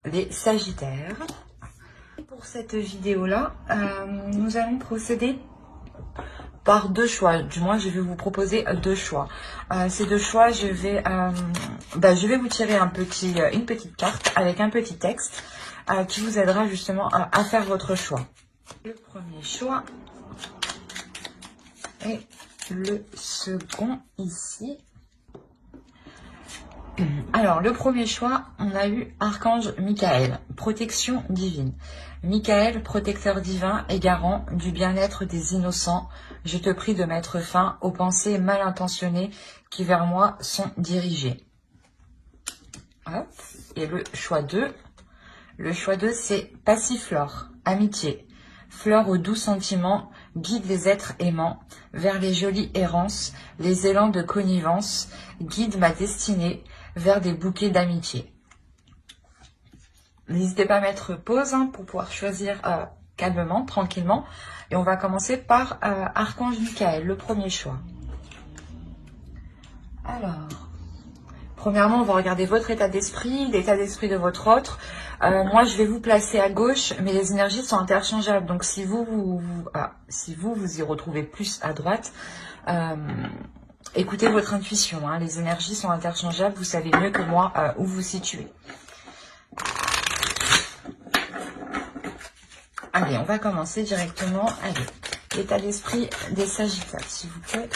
les Sagittaires. Pour cette vidéo-là, nous allons procéder par deux choix. Du moins, je vais vous proposer deux choix. Ces deux choix, je vais vous tirer une petite carte avec un petit texte qui vous aidera justement à faire votre choix. Le premier choix et le second ici. Alors, le premier choix, on a eu Archange Michael, protection divine. Michael, protecteur divin et garant du bien-être des innocents, je te prie de mettre fin aux pensées mal intentionnées qui vers moi sont dirigées. Hop. Et le choix 2. Le choix 2, c'est Passiflore, amitié. Fleur aux doux sentiments, guide les êtres aimants vers les jolies errances, les élans de connivence, guide ma destinée vers des bouquets d'amitié. N'hésitez pas à mettre pause pour pouvoir choisir calmement, tranquillement. Et on va commencer par Archange Michael, le premier choix. Alors, premièrement, on va regarder votre état d'esprit, l'état d'esprit de votre autre. Moi, je vais vous placer à gauche, mais les énergies sont interchangeables. Donc, si vous y retrouvez plus à droite, écoutez votre intuition. Hein. Les énergies sont interchangeables. Vous savez mieux que moi où vous situez. Allez, on va commencer directement. Allez, l'état d'esprit des Sagittaires, s'il vous plaît.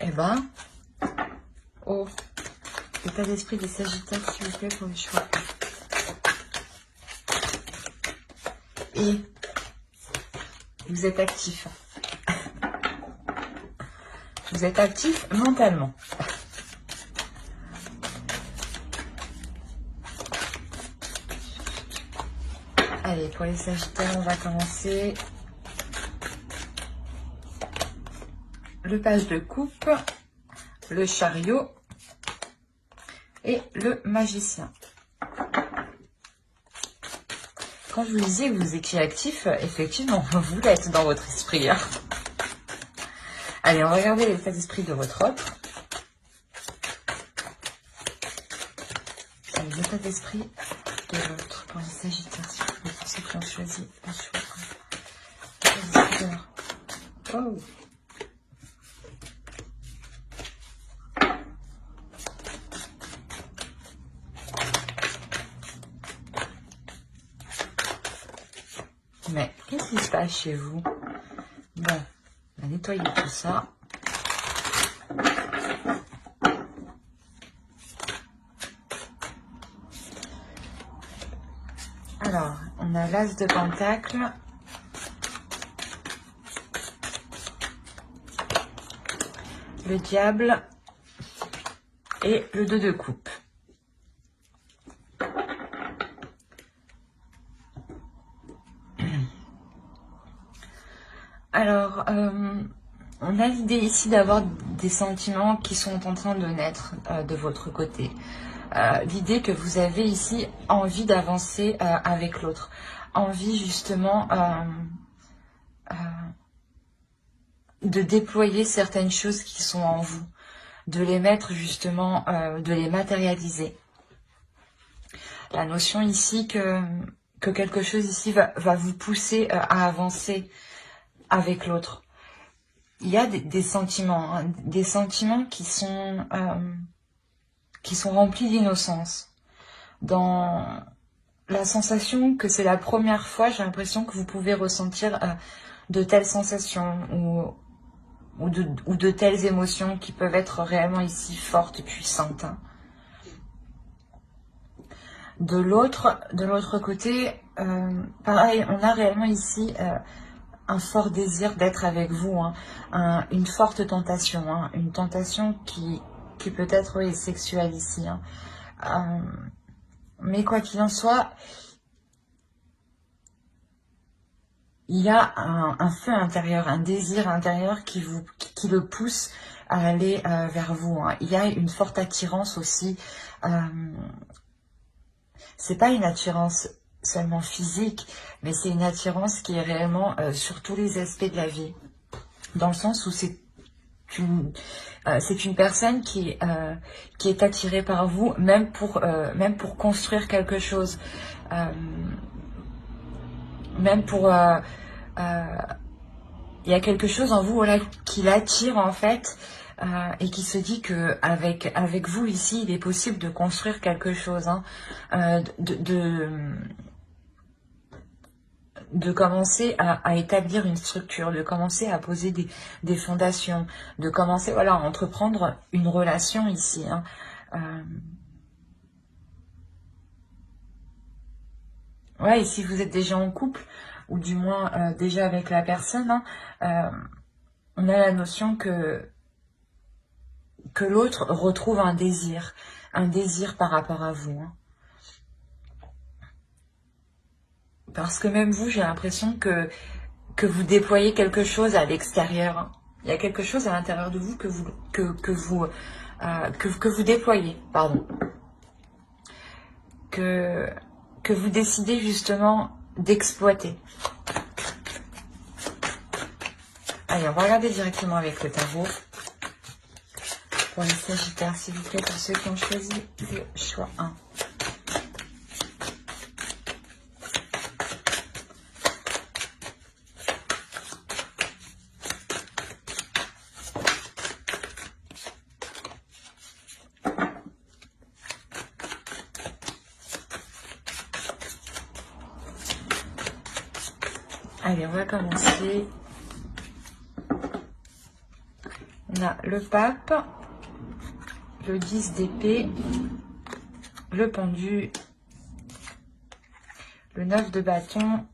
Eh ben, l'état d'esprit des Sagittaires, s'il vous plaît, pour le choix. Et vous êtes actif. Vous êtes actif mentalement. Allez, pour les Sagittaires, on va commencer. Le page de coupe, le chariot et le magicien. Quand je vous disais que vous étiez actif, effectivement, vous l'êtes dans votre esprit. Hein. Allez, on va regarder l'état d'esprit de votre autre. Allez, l'état d'esprit de l'autre pour les Sagittaires, s'il vous plaît, pour ceux qui ont choisi le choix. Oh. Mais qu'est-ce qui se passe chez vous? Bon, on va nettoyer tout ça. Alors, on a l'As de Pentacle. Le Diable. Et le 2 de coupe. Alors, on a l'idée ici d'avoir des sentiments qui sont en train de naître de votre côté. L'idée que vous avez ici envie d'avancer avec l'autre. Envie justement de déployer certaines choses qui sont en vous. De les mettre justement, de les matérialiser. La notion ici que quelque chose ici va vous pousser à avancer avec l'autre. Il y a des sentiments, hein, des sentiments qui sont remplis d'innocence. Dans la sensation que c'est la première fois, j'ai l'impression que vous pouvez ressentir de telles sensations ou de telles émotions qui peuvent être réellement ici fortes et puissantes. Hein. De l'autre côté, pareil, on a réellement ici un fort désir d'être avec vous, hein, une forte tentation, hein, une tentation qui peut être sexuelle ici. Hein. Mais quoi qu'il en soit, il y a un feu intérieur, un désir intérieur qui le pousse à aller vers vous. Hein. Il y a une forte attirance aussi. C'est pas une attirance seulement physique, mais c'est une attirance qui est réellement sur tous les aspects de la vie. Dans le sens où c'est c'est une personne qui est attirée par vous, même pour construire quelque chose, même pour il y a quelque chose en vous, voilà, qui l'attire en fait, et qui se dit que avec vous ici, il est possible de construire quelque chose, hein, de commencer à établir une structure, de commencer à poser des fondations, de commencer, voilà, à entreprendre une relation ici, hein. Ouais, et si vous êtes déjà en couple, ou du moins déjà avec la personne, hein, on a la notion que l'autre retrouve un désir par rapport à vous, hein. Parce que même vous, j'ai l'impression que vous déployez quelque chose à l'extérieur, hein. Il y a quelque chose à l'intérieur de vous que vous déployez, pardon. Que vous décidez justement d'exploiter. Allez, on va regarder directement avec le tarot. Pour les Sagittaires, s'il vous plaît, pour ceux qui ont choisi le choix 1. Allez, on va commencer. On a le pape, le 10 d'épée, le pendu, le 9 de bâton,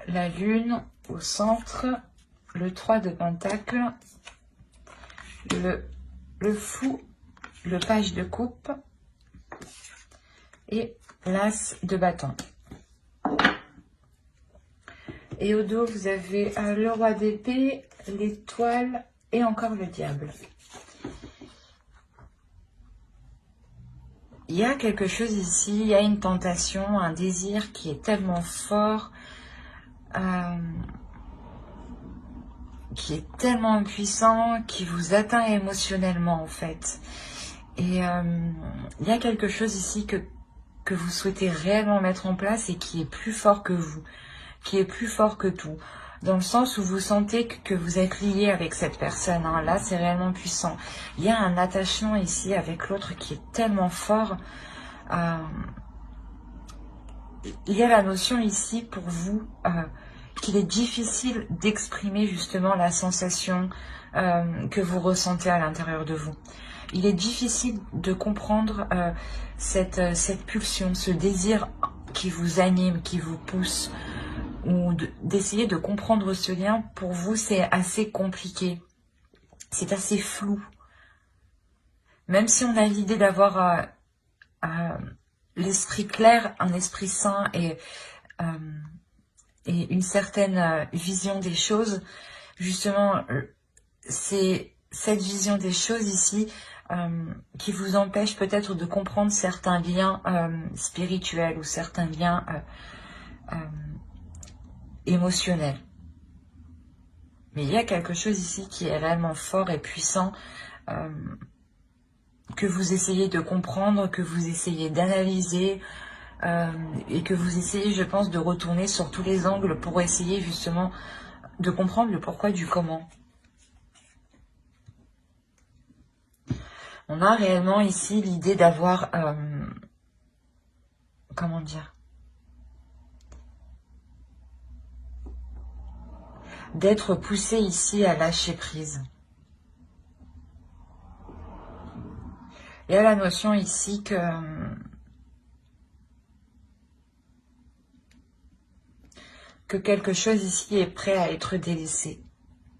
la lune au centre, le 3 de pentacle, le fou, le page de coupe et l'as de bâton. Et au dos, vous avez le roi d'épée, l'étoile et encore le diable. Il y a quelque chose ici, il y a une tentation, un désir qui est tellement fort, qui est tellement puissant, qui vous atteint émotionnellement en fait. Et il y a quelque chose ici que vous souhaitez réellement mettre en place et qui est plus fort que vous, qui est plus fort que tout. Dans le sens où vous sentez que vous êtes lié avec cette personne, hein. Là, c'est réellement puissant. Il y a un attachement ici avec l'autre qui est tellement fort. Il y a la notion ici pour vous qu'il est difficile d'exprimer justement la sensation que vous ressentez à l'intérieur de vous. Il est difficile de comprendre cette pulsion, ce désir qui vous anime, qui vous pousse, ou d'essayer de comprendre ce lien. Pour vous, c'est assez compliqué. C'est assez flou. Même si on a l'idée d'avoir l'esprit clair, un esprit sain et une certaine vision des choses, justement, c'est cette vision des choses ici qui vous empêche peut-être de comprendre certains liens spirituels ou certains liens émotionnel. Mais il y a quelque chose ici qui est réellement fort et puissant, que vous essayez de comprendre, que vous essayez d'analyser, et que vous essayez, je pense, de retourner sur tous les angles pour essayer justement de comprendre le pourquoi du comment. On a réellement ici l'idée d'avoir, comment dire, d'être poussé ici à lâcher prise. Il y a la notion ici que quelque chose ici est prêt à être délaissé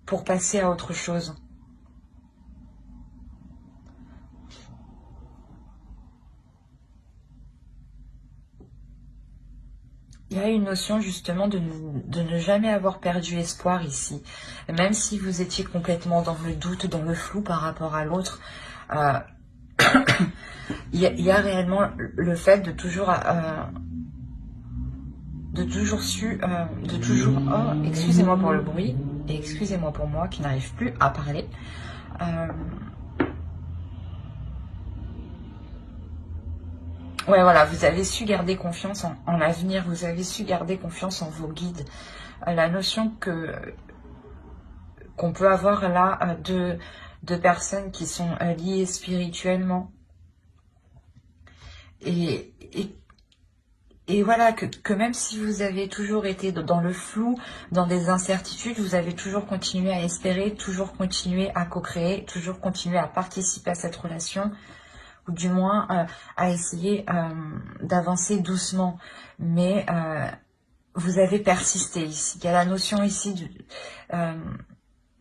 pour passer à autre chose. Il y a une notion justement de ne jamais avoir perdu espoir ici. Même si vous étiez complètement dans le doute, dans le flou par rapport à l'autre, il y a réellement le fait de toujours oh, excusez-moi pour le bruit, Et excusez-moi pour moi qui n'arrive plus à parler. Ouais, voilà, vous avez su garder confiance en l'avenir, vous avez su garder confiance en vos guides. La notion qu'on peut avoir là de personnes qui sont liées spirituellement. Et voilà, que même si vous avez toujours été dans le flou, dans des incertitudes, vous avez toujours continué à espérer, toujours continué à co-créer, toujours continué à participer à cette relation, ou du moins à essayer d'avancer doucement. Mais vous avez persisté ici. Il y a la notion ici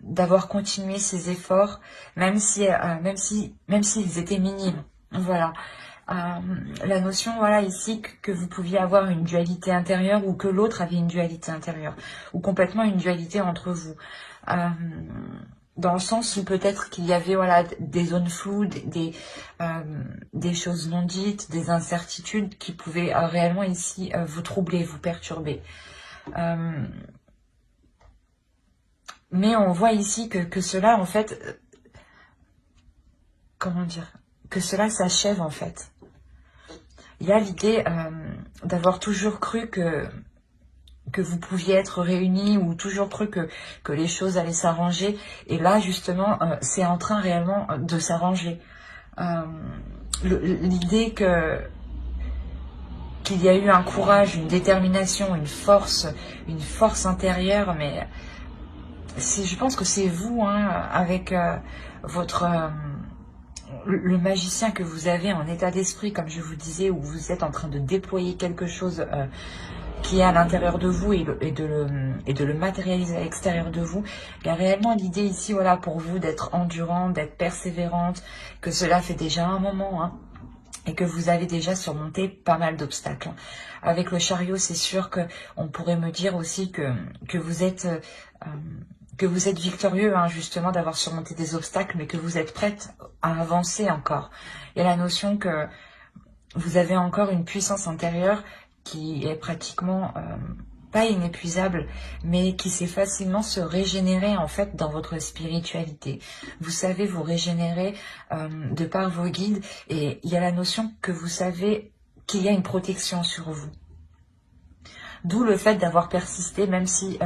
d'avoir continué ces efforts, même s'ils étaient minimes. Voilà. La notion, voilà, ici, que vous pouviez avoir une dualité intérieure ou que l'autre avait une dualité intérieure, ou complètement une dualité entre vous. Dans le sens où peut-être qu'il y avait, voilà, des zones floues, des choses non dites, des incertitudes qui pouvaient réellement ici vous troubler, vous perturber. Mais on voit ici que cela, en fait, comment dire, que cela s'achève, en fait. Il y a l'idée d'avoir toujours cru que vous pouviez être réunis ou toujours cru que les choses allaient s'arranger. Et là, justement, c'est en train réellement de s'arranger. L'idée qu'il y a eu un courage, une détermination, une force intérieure, mais je pense que c'est vous, hein, avec votre... le magicien que vous avez en état d'esprit, comme je vous disais, où vous êtes en train de déployer quelque chose qui est à l'intérieur de vous et de le matérialiser à l'extérieur de vous. Il y a réellement l'idée ici, voilà, pour vous d'être endurante, d'être persévérante, que cela fait déjà un moment, hein, et que vous avez déjà surmonté pas mal d'obstacles. Avec le chariot, c'est sûr que on pourrait me dire aussi que vous êtes victorieux, hein, justement, d'avoir surmonté des obstacles, mais que vous êtes prête à avancer encore. Il y a la notion que vous avez encore une puissance intérieure qui est pratiquement pas inépuisable, mais qui sait facilement se régénérer, en fait, dans votre spiritualité. Vous savez vous régénérer de par vos guides, et il y a la notion que vous savez qu'il y a une protection sur vous. D'où le fait d'avoir persisté, même si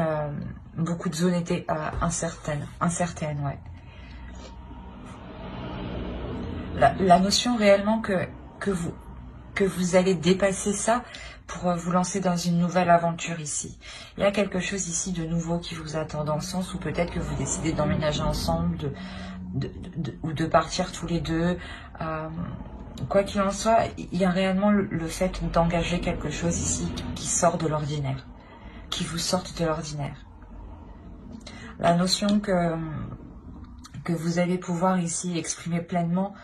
beaucoup de zones étaient incertaines, ouais. La notion réellement que vous allez dépasser ça pour vous lancer dans une nouvelle aventure ici. Il y a quelque chose ici de nouveau qui vous attend, dans le sens où peut-être que vous décidez d'emménager ensemble, ou de partir tous les deux. Quoi qu'il en soit, il y a réellement le fait d'engager quelque chose ici qui sort de l'ordinaire, qui vous sorte de l'ordinaire. La notion que vous allez pouvoir ici exprimer pleinement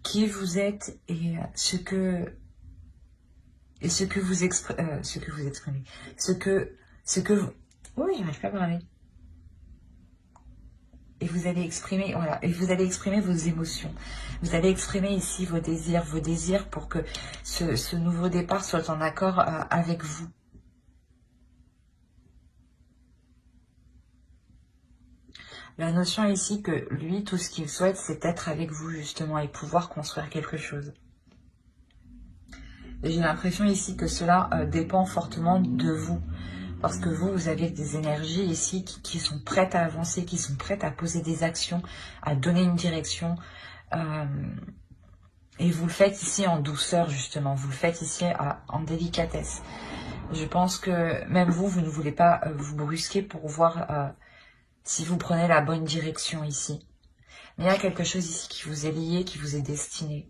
qui vous êtes et ce que vous exprimez, oui, j'arrive pas à parler. Et vous allez exprimer, voilà, et vous allez exprimer vos émotions. Vous allez exprimer ici vos désirs pour que ce nouveau départ soit en accord avec vous. La notion ici que lui, tout ce qu'il souhaite, c'est être avec vous justement et pouvoir construire quelque chose. Et j'ai l'impression ici que cela dépend fortement de vous. Parce que vous avez des énergies ici qui sont prêtes à avancer, qui sont prêtes à poser des actions, à donner une direction. Et vous le faites ici en douceur, justement. Vous le faites ici en délicatesse. Je pense que même vous ne voulez pas vous brusquer pour voir si vous prenez la bonne direction ici. Mais il y a quelque chose ici qui vous est lié, qui vous est destiné.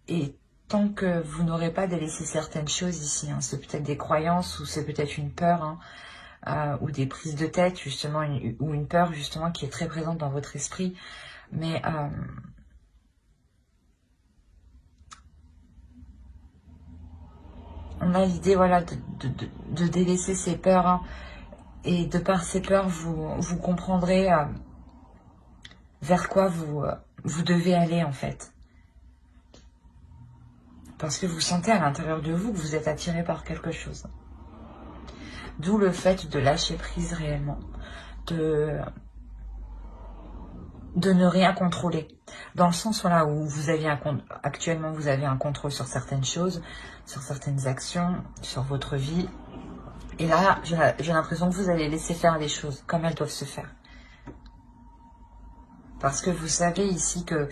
Et tant que vous n'aurez pas délaissé certaines choses ici, hein, c'est peut-être des croyances ou c'est peut-être une peur, hein, ou des prises de tête, justement, ou une peur, justement, qui est très présente dans votre esprit. Mais on a l'idée, voilà, de délaisser ces peurs, hein, et de par ces peurs, vous comprendrez vers quoi vous devez aller, en fait. Parce que vous sentez à l'intérieur de vous que vous êtes attiré par quelque chose. D'où le fait de lâcher prise réellement. De ne rien contrôler. Dans le sens voilà, où vous avez actuellement vous avez un contrôle sur certaines choses, sur certaines actions, sur votre vie. Et là, j'ai l'impression que vous allez laisser faire les choses comme elles doivent se faire. Parce que vous savez ici que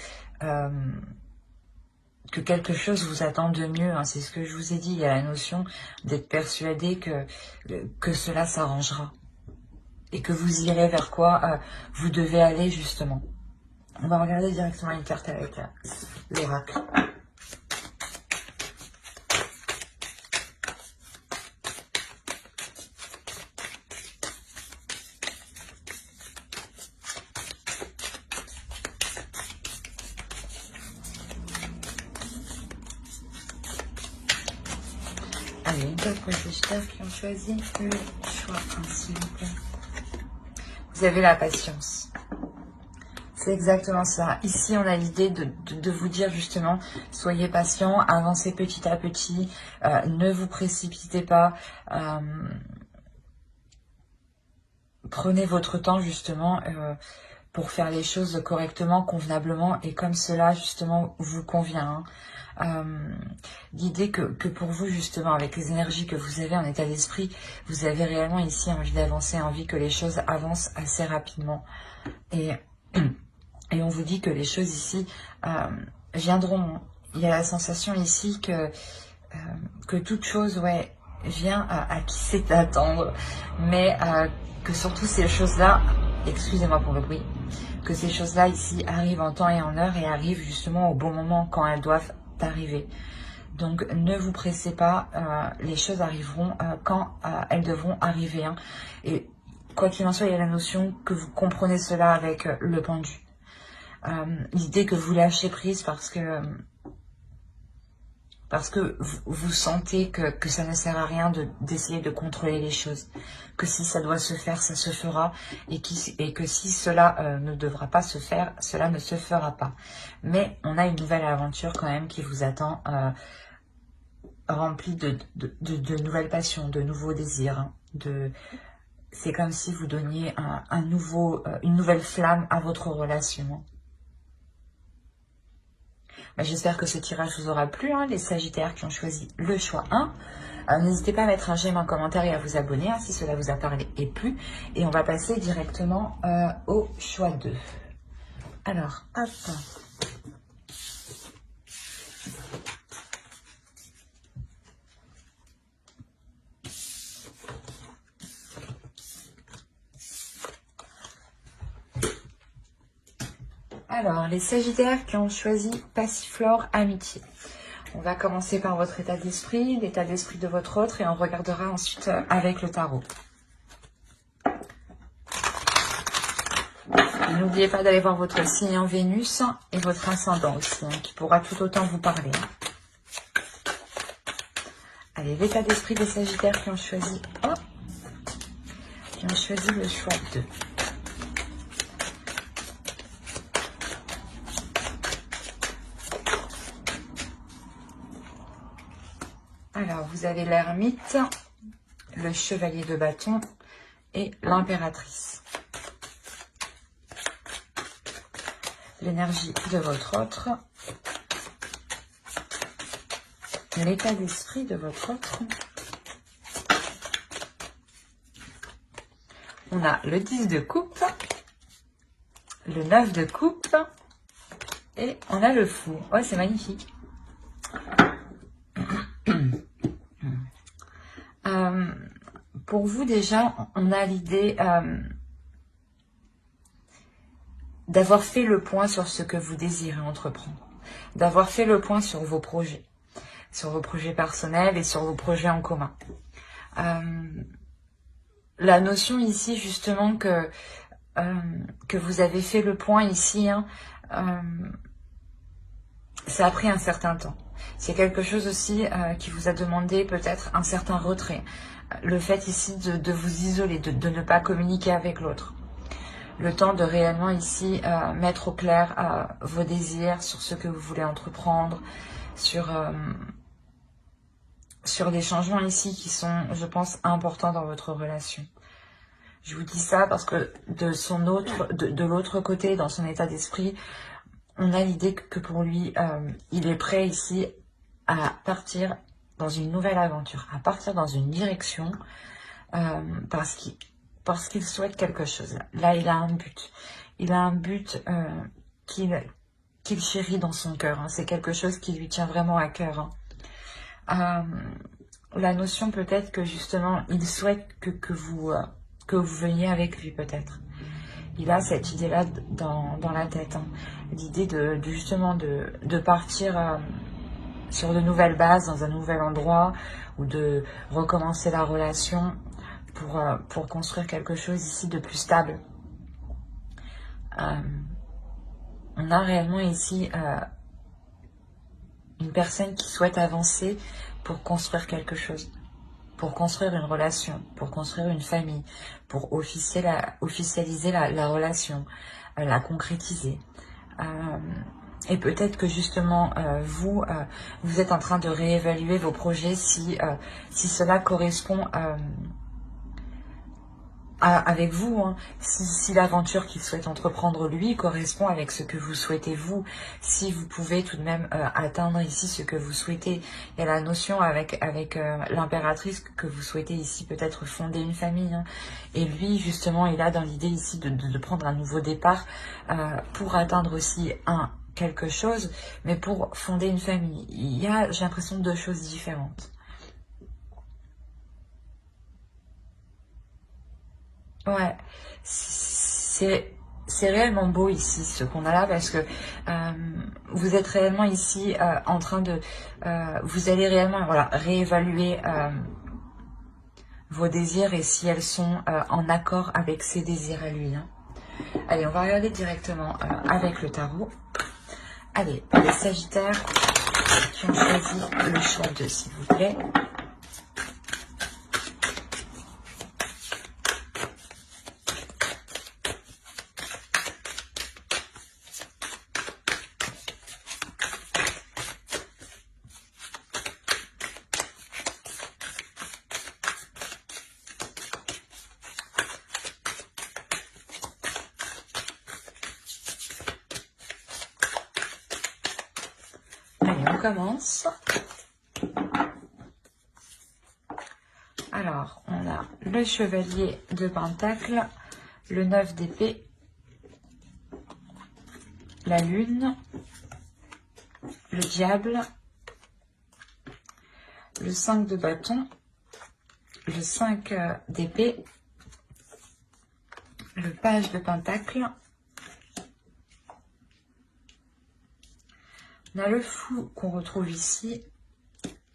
quelque chose vous attend de mieux. Hein. C'est ce que je vous ai dit. Il y a la notion d'être persuadé que cela s'arrangera. Et que vous irez vers quoi vous devez aller justement. On va regarder directement une carte avec l'oracle. Allez, une carte pour les sagittaires qui ont choisi le choix 1, s'il vous plaît. Vous avez la patience. C'est exactement ça. Ici, on a l'idée de vous dire justement, soyez patient, avancez petit à petit, ne vous précipitez pas, prenez votre temps justement pour faire les choses correctement, convenablement et comme cela justement vous convient. Hein. L'idée que pour vous justement avec les énergies que vous avez en état d'esprit, vous avez réellement ici envie d'avancer, envie que les choses avancent assez rapidement et on vous dit que les choses ici viendront. Il y a la sensation ici que toute chose vient à qui sait attendre, mais que surtout ces choses-là, excusez-moi pour le bruit, que ces choses-là ici arrivent en temps et en heure et arrivent justement au bon moment quand elles doivent arriver. Donc ne vous pressez pas, les choses arriveront quand elles devront arriver. Hein. Et quoi qu'il en soit, il y a la notion que vous comprenez cela avec le pendu. L'idée que vous lâchez prise parce que vous sentez que ça ne sert à rien d'essayer de contrôler les choses. Que si ça doit se faire, ça se fera. Et que si cela ne devra pas se faire, cela ne se fera pas. Mais on a une nouvelle aventure quand même qui vous attend, remplie de nouvelles passions, de nouveaux désirs. Hein, c'est comme si vous donniez une nouvelle flamme à votre relation. J'espère que ce tirage vous aura plu, hein, les Sagittaires qui ont choisi le choix 1. N'hésitez pas à mettre un j'aime, un commentaire et à vous abonner hein, si cela vous a parlé et plu. Et on va passer directement au choix 2. Alors, hop. Alors, les Sagittaires qui ont choisi Passiflore Amitié. On va commencer par votre état d'esprit, l'état d'esprit de votre autre, et on regardera ensuite avec le tarot. N'oubliez pas d'aller voir votre signe en Vénus et votre ascendant aussi, hein, qui pourra tout autant vous parler. Allez, l'état d'esprit des Sagittaires qui ont choisi le choix 2. Alors, vous avez l'ermite, le chevalier de bâton et l'impératrice. L'énergie de votre autre. L'état d'esprit de votre autre. On a le 10 de coupe, le 9 de coupe et on a le fou. Ouais, c'est magnifique. Pour vous, déjà, on a l'idée d'avoir fait le point sur ce que vous désirez entreprendre, d'avoir fait le point sur vos projets personnels et sur vos projets en commun. La notion ici, justement, que vous avez fait le point ici, hein, ça a pris un certain temps. C'est quelque chose aussi qui vous a demandé peut-être un certain retrait. Le fait ici de vous isoler, de ne pas communiquer avec l'autre. Le temps de réellement ici mettre au clair vos désirs sur ce que vous voulez entreprendre, sur des changements ici qui sont, je pense, importants dans votre relation. Je vous dis ça parce que de l'autre côté, dans son état d'esprit, on a l'idée que pour lui, il est prêt ici à partir dans une nouvelle aventure, à partir dans une direction, parce qu'il souhaite quelque chose. Là, il a un but. Il a un but qu'il chérit dans son cœur. Hein. C'est quelque chose qui lui tient vraiment à cœur. Hein. La notion peut-être que justement, il souhaite que vous veniez avec lui peut-être. Il a cette idée-là dans la tête. Hein. L'idée justement de partir sur de nouvelles bases, dans un nouvel endroit, ou de recommencer la relation pour construire quelque chose ici de plus stable. On a réellement ici une personne qui souhaite avancer pour construire quelque chose, pour construire une relation, pour construire une famille, pour officialiser la relation, la concrétiser. Et peut-être que justement, vous êtes en train de réévaluer vos projets si cela correspond avec vous, hein. Si l'aventure qu'il souhaite entreprendre lui correspond avec ce que vous souhaitez vous, si vous pouvez tout de même atteindre ici ce que vous souhaitez. Il y a la notion avec l'impératrice que vous souhaitez ici peut-être fonder une famille, hein. Et lui justement il a dans l'idée ici de prendre un nouveau départ pour atteindre aussi quelque chose, mais pour fonder une famille. Il y a, j'ai l'impression, deux choses différentes. Ouais, c'est réellement beau ici, ce qu'on a là, parce que vous êtes réellement ici en train de... vous allez réellement réévaluer vos désirs et si elles sont en accord avec ses désirs à lui. Hein. Allez, on va regarder directement avec le tarot. Allez, les Sagittaires qui ont choisi le choix 2, s'il vous plaît. On commence. Alors, on a le chevalier de Pentacle, le 9 d'épée, la lune, le diable, le 5 de bâton, le 5 d'épée, le page de Pentacle. On a le fou qu'on retrouve ici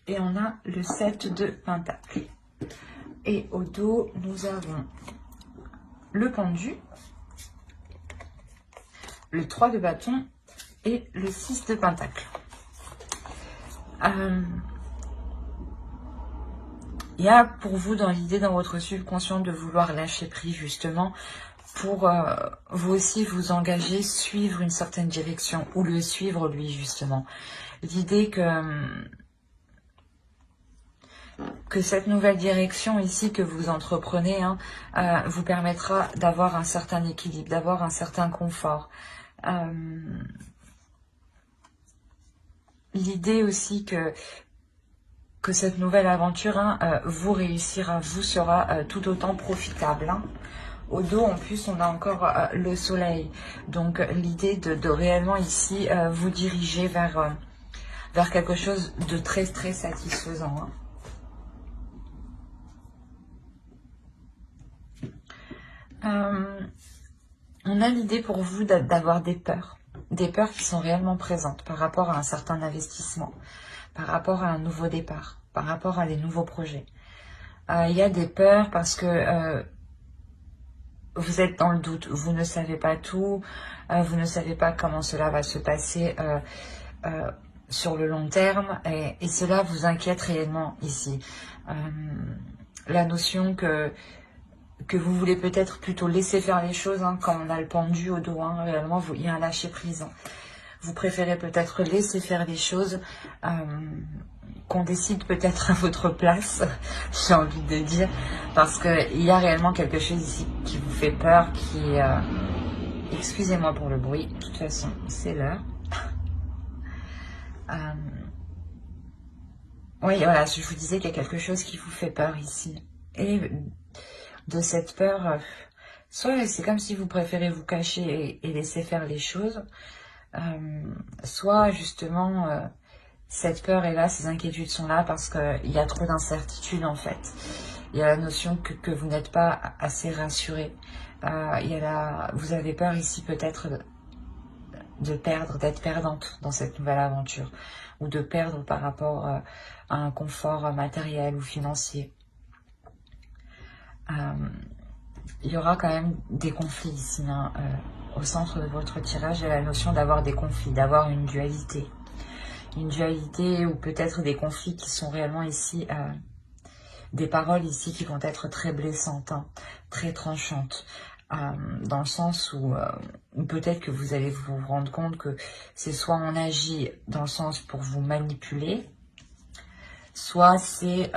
et on a le 7 de Pentacle. Et au dos, nous avons le pendu, le 3 de bâton et le 6 de Pentacle. Il y a pour vous dans l'idée, dans votre subconscient, de vouloir lâcher prise justement pour vous aussi vous engager, suivre une certaine direction ou le suivre lui justement. L'idée que cette nouvelle direction ici que vous entreprenez vous permettra d'avoir un certain équilibre, d'avoir un certain confort. L'idée aussi que cette nouvelle aventure vous réussira, vous sera tout autant profitable. Hein. Au dos, en plus, on a encore le soleil. Donc, l'idée de réellement ici vous diriger vers quelque chose de très, très satisfaisant. Hein. On a l'idée pour vous d'avoir des peurs qui sont réellement présentes par rapport à un certain investissement, par rapport à un nouveau départ, par rapport à des nouveaux projets. Il y a des peurs parce que vous êtes dans le doute, vous ne savez pas tout, vous ne savez pas comment cela va se passer sur le long terme et cela vous inquiète réellement ici. La notion que vous voulez peut-être plutôt laisser faire les choses quand on a le pendu au dos, réellement il y a un lâcher prise. Vous préférez peut-être laisser faire les choses, qu'on décide peut-être à votre place, j'ai envie de dire, parce qu'il y a réellement quelque chose ici qui vous fait peur, qui est... excusez-moi pour le bruit, de toute façon, c'est l'heure. Oui, voilà, je vous disais qu'il y a quelque chose qui vous fait peur ici. Et de cette peur, soit c'est comme si vous préférez vous cacher et laisser faire les choses, soit justement cette peur est là, ces inquiétudes sont là parce qu'il y a trop d'incertitudes en fait. Il y a la notion que vous n'êtes pas assez rassuré. Vous avez peur ici peut-être de perdre, d'être perdante dans cette nouvelle aventure, ou de perdre par rapport à un confort matériel ou financier. Il y aura quand même des conflits ici, hein, au centre de votre tirage. Il y a la notion d'avoir des conflits, d'avoir une dualité. Une dualité ou peut-être des conflits qui sont réellement ici, des paroles ici qui vont être très blessantes, hein, très tranchantes. Dans le sens où peut-être que vous allez vous rendre compte que c'est soit on agit dans le sens pour vous manipuler, soit c'est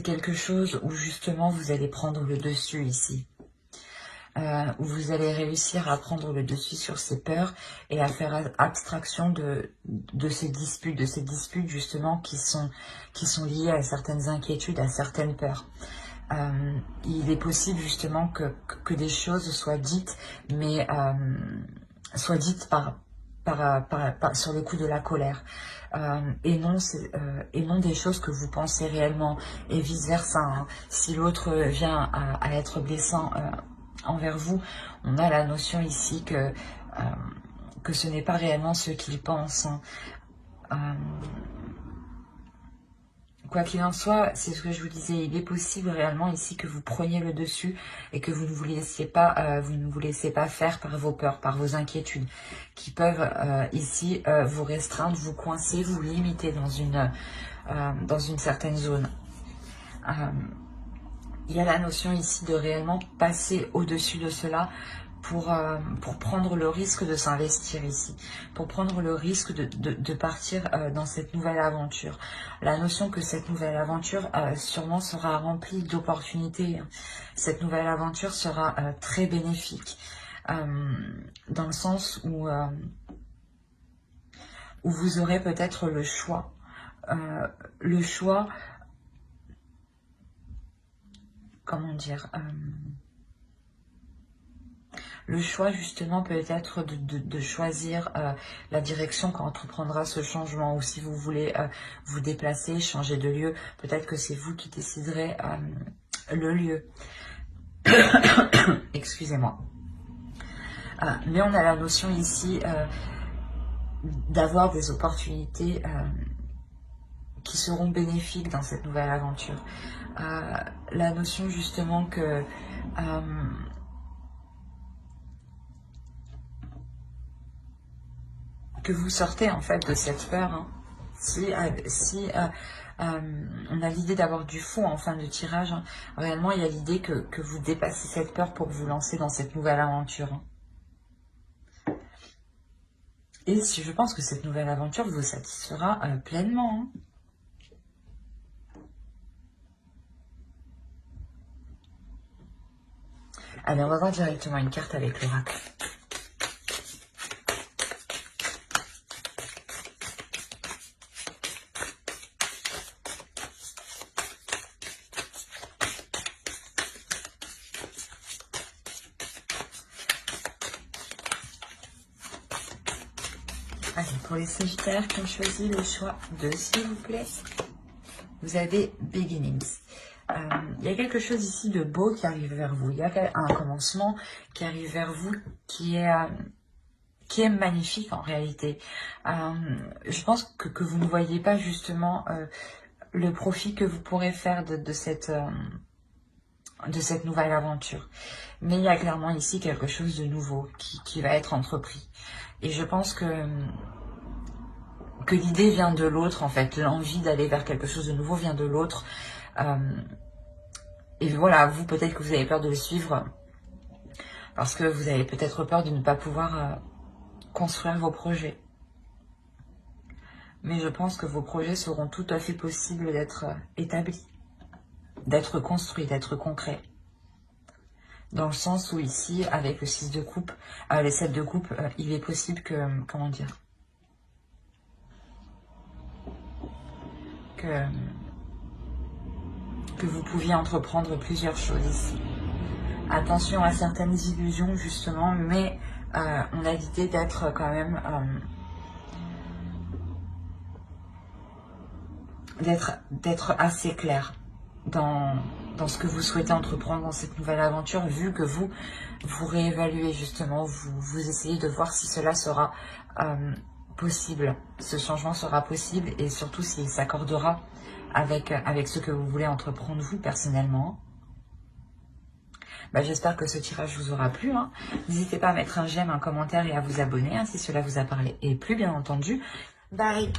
quelque chose où justement vous allez prendre le dessus ici. Où vous allez réussir à prendre le dessus sur ces peurs et à faire abstraction de ces disputes justement qui sont liées à certaines inquiétudes, à certaines peurs. Il est possible justement que des choses soient dites, mais soient dites sur le coup de la colère, et non des choses que vous pensez réellement, et vice versa, hein. Si l'autre vient à être blessant envers vous, on a la notion ici que ce n'est pas réellement ce qu'il pense, hein. Quoi qu'il en soit, c'est ce que je vous disais, il est possible réellement ici que vous preniez le dessus et que vous ne vous laissiez pas faire par vos peurs, par vos inquiétudes, qui peuvent ici vous restreindre, vous coincer, vous limiter dans une certaine zone. Il y a la notion ici de réellement passer au-dessus de cela, pour prendre le risque de s'investir ici, pour prendre le risque de partir dans cette nouvelle aventure. La notion que cette nouvelle aventure sûrement sera remplie d'opportunités. Cette nouvelle aventure sera très bénéfique, dans le sens où vous aurez peut-être le choix. Comment dire, le choix justement peut-être de choisir la direction qu'entreprendra ce changement, ou si vous voulez vous déplacer, changer de lieu, peut-être que c'est vous qui déciderez le lieu. Excusez-moi. Mais on a la notion ici d'avoir des opportunités qui seront bénéfiques dans cette nouvelle aventure. La notion justement que vous sortez en fait de cette peur, hein. Si on a l'idée d'avoir du fond en fin de tirage, hein, réellement il y a l'idée que vous dépassez cette peur pour vous lancer dans cette nouvelle aventure, hein. Et si je pense que cette nouvelle aventure vous satisfera pleinement, hein. Allez, on va voir directement une carte avec l'oracle. Allez, pour les Sagittaires qui ont choisi le choix 2, s'il vous plaît, vous avez Beginnings. Il y a quelque chose ici de beau qui arrive vers vous. Il y a un commencement qui arrive vers vous qui est magnifique en réalité. Je pense que vous ne voyez pas justement le profit que vous pourrez faire de cette nouvelle aventure. Mais il y a clairement ici quelque chose de nouveau qui va être entrepris. Et je pense que l'idée vient de l'autre en fait. L'envie d'aller vers quelque chose de nouveau vient de l'autre. Et voilà, vous peut-être que vous avez peur de le suivre Parce que vous avez peut-être peur de ne pas pouvoir construire vos projets. Mais je pense que vos projets seront tout à fait possibles d'être établis, d'être construits, d'être concrets. Dans le sens où ici, avec le 6 de coupe, les 7 de coupe, il est possible que, comment dire, que vous pouviez entreprendre plusieurs choses ici. Attention à certaines illusions justement, mais on a l'idée d'être quand même, d'être assez clair dans ce que vous souhaitez entreprendre dans cette nouvelle aventure, vu que vous réévaluez justement, vous essayez de voir si cela sera possible, ce changement sera possible et surtout s'il s'accordera avec ce que vous voulez entreprendre vous personnellement. J'espère que ce tirage vous aura plu. N'hésitez pas à mettre un j'aime, un commentaire et à vous abonner si cela vous a parlé et plu, bien entendu. Bye.